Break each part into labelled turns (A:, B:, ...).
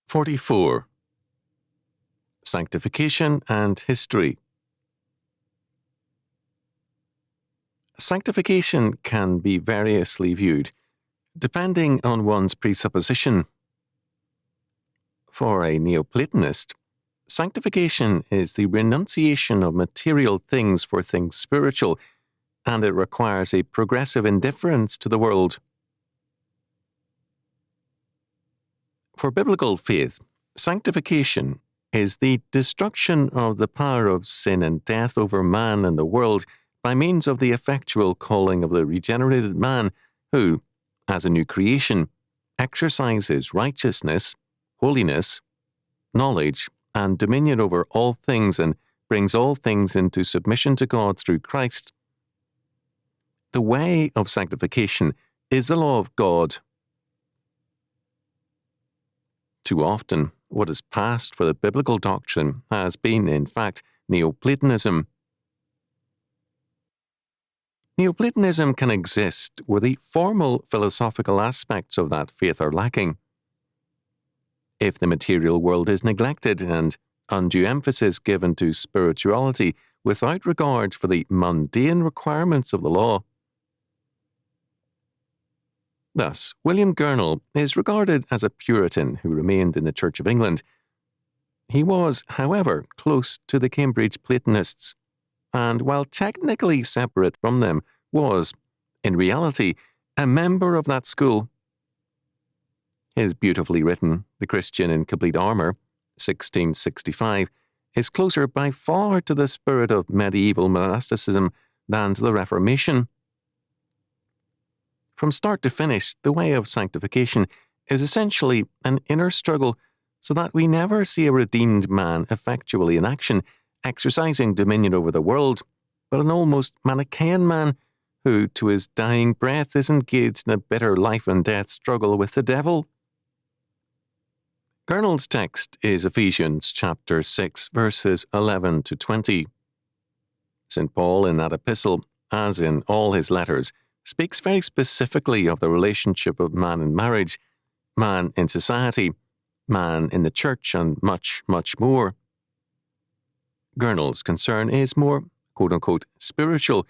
A: 44. Sanctification and History. Sanctification can be variously viewed, depending on one's presupposition. For a Neoplatonist, sanctification is the renunciation of material things for things spiritual, and it requires a progressive indifference to the world. For biblical faith, sanctification is the destruction of the power of sin and death over man and the world by means of the effectual calling of the regenerated man who, as a new creation, exercises righteousness, holiness, knowledge, and dominion over all things and brings all things into submission to God through Christ. The way of sanctification is the law of God. Too often, what is passed for the biblical doctrine has been, in fact, Neoplatonism. Neoplatonism can exist where the formal philosophical aspects of that faith are lacking. If the material world is neglected and undue emphasis given to spirituality without regard for the mundane requirements of the law. Thus, William Gurnall is regarded as a Puritan who remained in the Church of England. He was, however, close to the Cambridge Platonists, and while technically separate from them, was, in reality, a member of that school. His beautifully written The Christian in Complete Armour, 1665, is closer by far to the spirit of medieval monasticism than to the Reformation. From start to finish, the way of sanctification is essentially an inner struggle, so that we never see a redeemed man effectually in action, exercising dominion over the world, but an almost Manichaean man who, to his dying breath, is engaged in a bitter life and death struggle with the devil. Gurnall's text is Ephesians chapter 6, verses 11 to 20. St. Paul, in that epistle, as in all his letters, speaks very specifically of the relationship of man in marriage, man in society, man in the church, and much, much more. Gurnall's concern is more, quote-unquote, spiritual,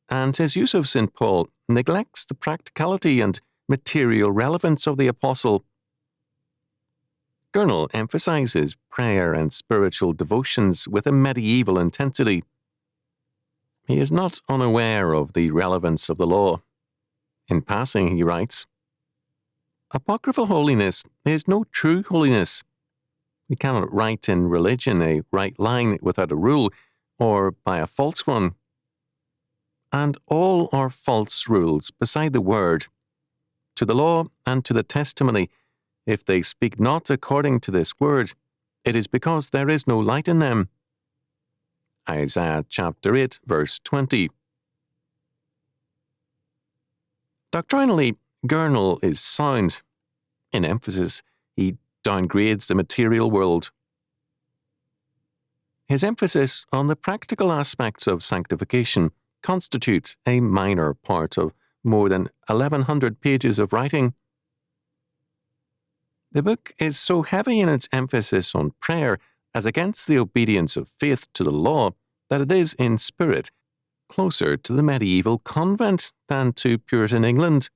A: and his use of St. Paul neglects the practicality and material relevance of the apostle. Gurnall emphasizes prayer and spiritual devotions with a medieval intensity. He is not unaware of the relevance of the law. In passing, he writes, "Apocryphal holiness is no true holiness. We cannot write in religion a right line without a rule, or by a false one. And all are false rules beside the word. To the law and to the testimony, if they speak not according to this word, it is because there is no light in them." Isaiah chapter 8, verse 20. Doctrinally, Gurnall is sound. In emphasis, he downgrades the material world. His emphasis on the practical aspects of sanctification constitutes a minor part of more than 1,100 pages of writing. The book is so heavy in its emphasis on prayer as against the obedience of faith to the law that it is, in spirit, closer to the medieval convent than to Puritan England.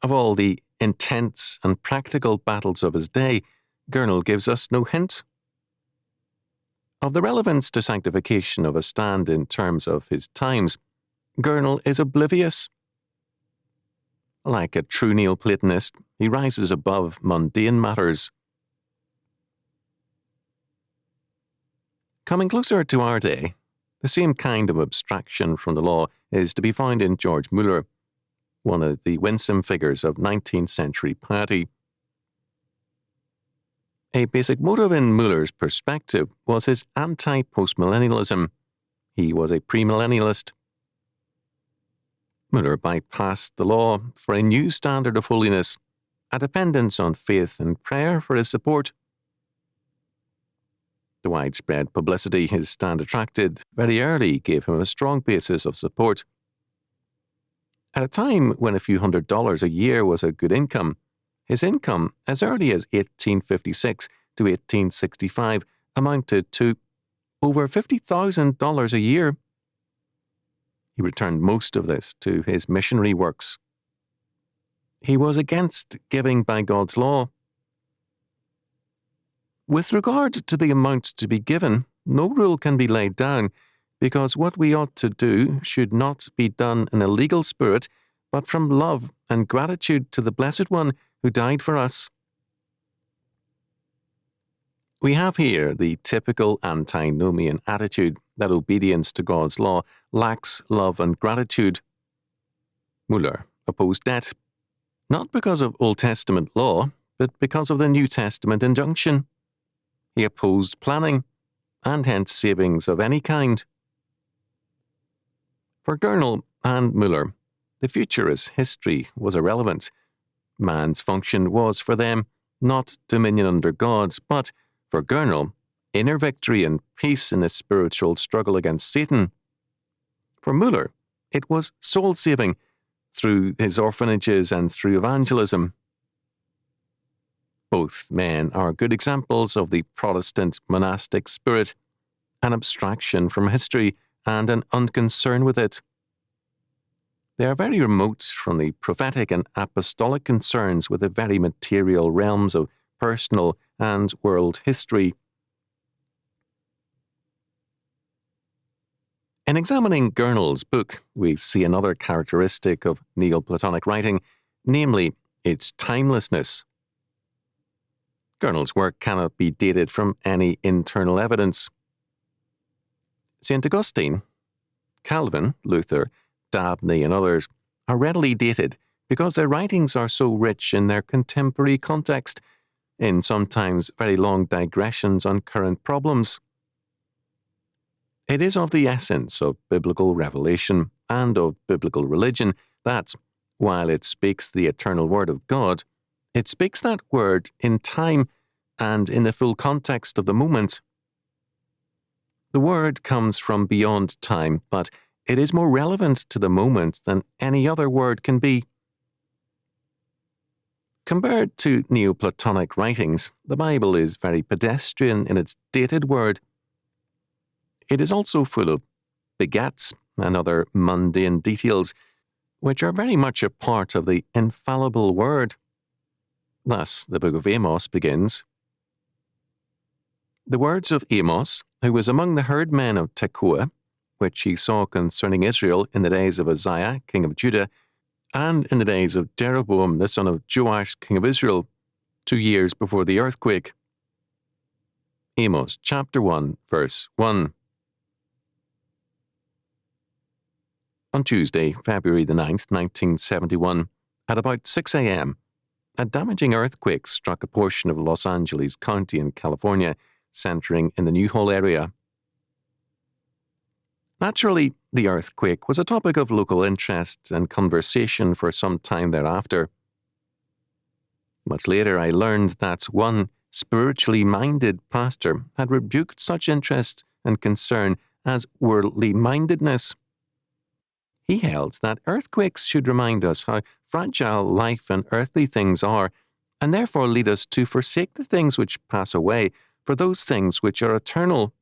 A: Of all the intense and practical battles of his day, Gurnall gives us no hint. Of the relevance to sanctification of a stand in terms of his times, Gurnall is oblivious. Like a true Neoplatonist, he rises above mundane matters. Coming closer to our day, the same kind of abstraction from the law is to be found in George Muller, one of the winsome figures of 19th century piety. A basic motive in Muller's perspective was his anti-postmillennialism. He was a premillennialist. Muller bypassed the law for a new standard of holiness, a dependence on faith and prayer for his support. The widespread publicity his stand attracted very early gave him a strong basis of support. At a time when a few $100s a year was a good income, His income, as early as 1856 to 1865, amounted to over $50,000 a year. He returned most of this to his missionary works. He was against giving by God's law. With regard to the amount to be given, no rule can be laid down, because what we ought to do should not be done in a legal spirit, but from love and gratitude to the Blessed One who died for us. We have here the typical antinomian attitude that obedience to God's law lacks love and gratitude. Müller opposed debt, not because of Old Testament law, but because of the New Testament injunction. He opposed planning, and hence savings of any kind. For Gurnall and Müller, the futurist history was irrelevant. Man's function was for them not dominion under God, but, for Gurnall, inner victory and peace in the spiritual struggle against Satan. For Müller, it was soul-saving through his orphanages and through evangelism. Both men are good examples of the Protestant monastic spirit, an abstraction from history and an unconcern with it. They are very remote from the prophetic and apostolic concerns with the very material realms of personal and world history. In examining Gurnall's book, we see another characteristic of Neoplatonic writing, namely its timelessness. Gurnall's work cannot be dated from any internal evidence. St. Augustine, Calvin, Luther, Dabney, and others are readily dated because their writings are so rich in their contemporary context, in sometimes very long digressions on current problems. It is of the essence of biblical revelation and of biblical religion that, while it speaks the eternal word of God, it speaks that word in time and in the full context of the moment. The word comes from beyond time, but it is more relevant to the moment than any other word can be. Compared to Neoplatonic writings, the Bible is very pedestrian in its dated word. It is also full of begats and other mundane details, which are very much a part of the infallible word. Thus, the book of Amos begins, "The words of Amos, who was among the herdmen of Tekoa, which he saw concerning Israel in the days of Uzziah, king of Judah, and in the days of Jeroboam, the son of Joash, king of Israel, 2 years before the earthquake." Amos chapter 1, verse 1. On Tuesday, February the 9th, 1971, at about 6 a.m., a damaging earthquake struck a portion of Los Angeles County in California, centering in the Newhall area. Naturally, the earthquake was a topic of local interest and conversation for some time thereafter. Much later, I learned that one spiritually minded pastor had rebuked such interest and concern as worldly mindedness. He held that earthquakes should remind us how fragile life and earthly things are, and therefore lead us to forsake the things which pass away for those things which are eternal.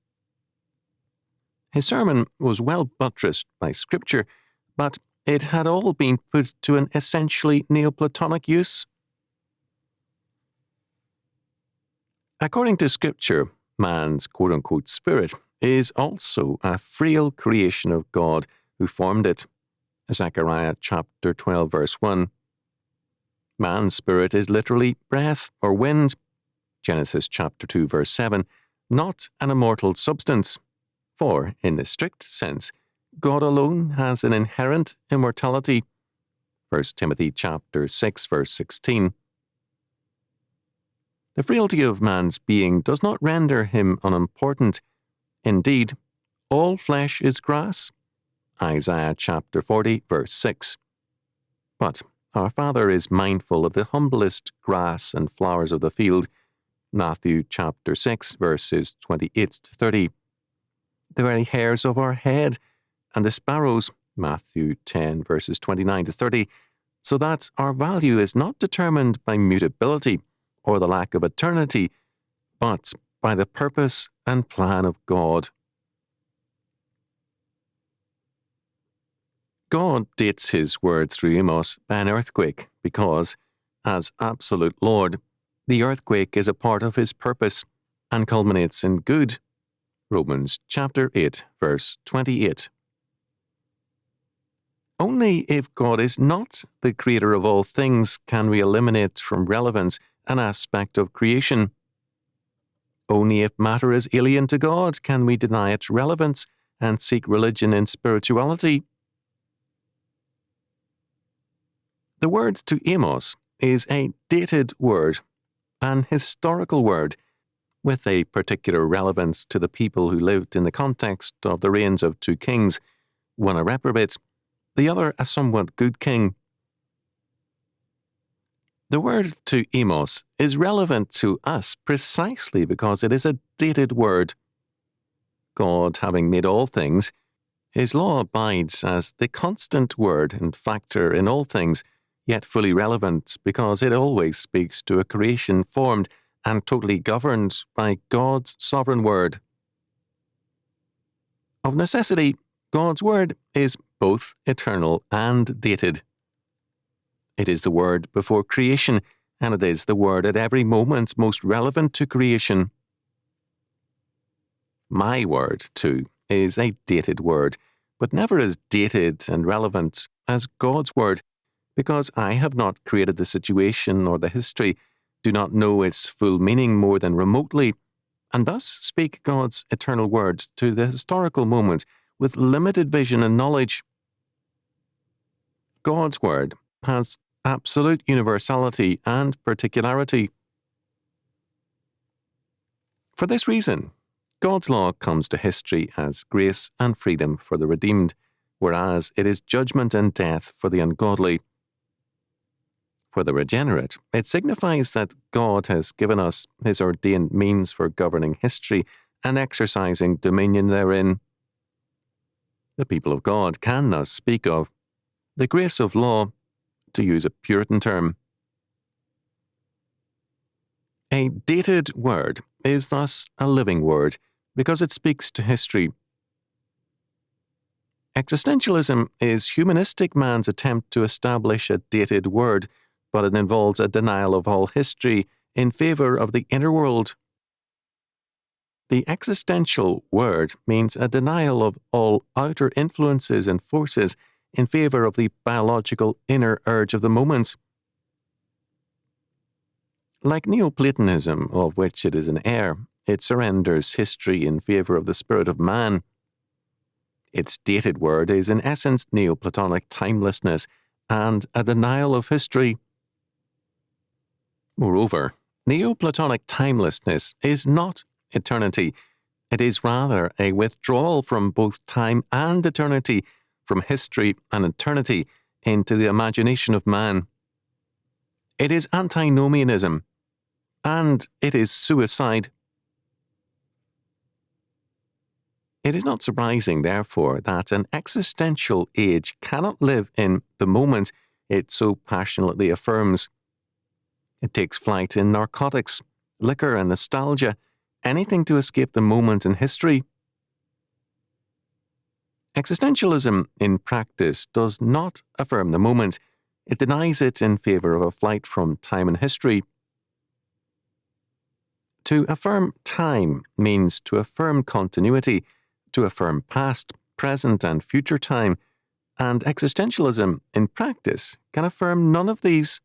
A: His sermon was well buttressed by Scripture, but it had all been put to an essentially Neoplatonic use. According to Scripture, man's quote-unquote spirit is also a frail creation of God who formed it. Zechariah chapter 12, verse 1. Man's spirit is literally breath or wind. Genesis chapter 2, verse 7. Not an immortal substance. For, in the strict sense, God alone has an inherent immortality. 1 Timothy chapter 6, verse 16. The frailty of man's being does not render him unimportant. Indeed, all flesh is grass. Isaiah chapter 40, verse 6. But our Father is mindful of the humblest grass and flowers of the field. Matthew chapter 6, verses 28 to 30. The very hairs of our head and the sparrows. Matthew 10, verses 29 to 30. so that our value is not determined by mutability or the lack of eternity, but by the purpose and plan of God. God dates his word through Amos by an earthquake because, as absolute Lord, the earthquake is a part of his purpose and culminates in good. Romans chapter 8, verse 28. Only if God is not the creator of all things can we eliminate from relevance an aspect of creation. Only if matter is alien to God can we deny its relevance and seek religion in spirituality. The word to Amos is a dated word, an historical word, with a particular relevance to the people who lived in the context of the reigns of two kings, one a reprobate, the other a somewhat good king. The word to Amos is relevant to us precisely because it is a dated word. God having made all things, his law abides as the constant word and factor in all things, yet fully relevant because it always speaks to a creation formed and totally governed by God's sovereign word. Of necessity, God's word is both eternal and dated. It is the word before creation, and it is the word at every moment most relevant to creation. My word, too, is a dated word, but never as dated and relevant as God's word, because I have not created the situation or the history, do not know its full meaning more than remotely, and thus speak God's eternal words to the historical moment with limited vision and knowledge. God's word has absolute universality and particularity. For this reason, God's law comes to history as grace and freedom for the redeemed, whereas it is judgment and death for the ungodly. For the regenerate, it signifies that God has given us his ordained means for governing history and exercising dominion therein. The people of God can thus speak of the grace of law, to use a Puritan term. A dated word is thus a living word because it speaks to history. Existentialism is humanistic man's attempt to establish a dated word, but it involves a denial of all history in favor of the inner world. The existential word means a denial of all outer influences and forces in favor of the biological inner urge of the moment. Like Neoplatonism, of which it is an heir, it surrenders history in favor of the spirit of man. Its dated word is in essence Neoplatonic timelessness and a denial of history. Moreover, Neoplatonic timelessness is not eternity. It is rather a withdrawal from both time and eternity, from history and eternity, into the imagination of man. It is antinomianism, and it is suicide. It is not surprising, therefore, that an existential age cannot live in the moment it so passionately affirms. It takes flight in narcotics, liquor, and nostalgia, anything to escape the moment in history. Existentialism, in practice, does not affirm the moment. It denies it in favor of a flight from time and history. To affirm time means to affirm continuity, to affirm past, present, and future time, and existentialism, in practice, can affirm none of these.